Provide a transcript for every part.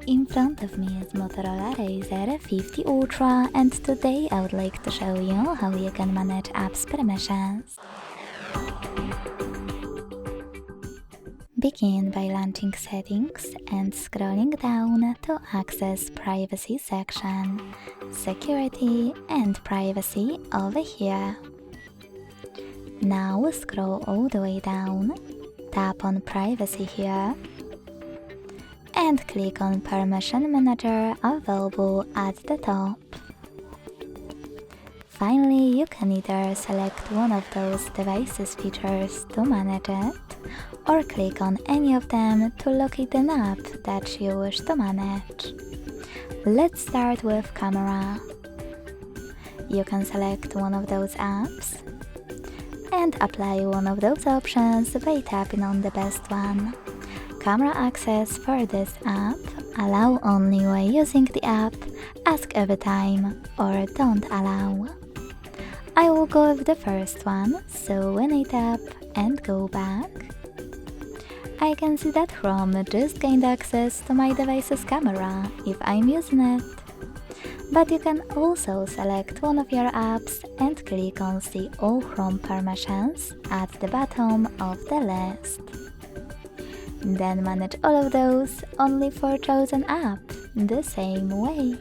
In front of me is Motorola Razr 50 Ultra, and today I would like to show you how you can manage apps permissions. Begin by launching Settings and scrolling down to access Privacy section, Security and Privacy over here. Now scroll all the way down, tap on Privacy here, and click on Permission Manager available at the top. Finally, you can either select one of those devices features to manage it, or click on any of them to locate an app that you wish to manage. Let's start with Camera. You can select one of those apps and apply one of those options by tapping on the best one. Camera access for this app, allow only when using the app, ask every time, or don't allow. I will go with the first one, so when I tap and go back, I can see that Chrome just gained access to my device's camera if I'm using it. But you can also select one of your apps and click on See All Chrome Permissions at the bottom of the list. Then manage all of those only for chosen app, the same way.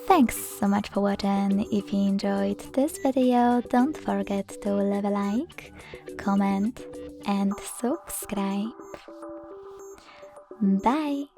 Thanks so much for watching. If you enjoyed this video, don't forget to leave a like, comment and subscribe. Bye!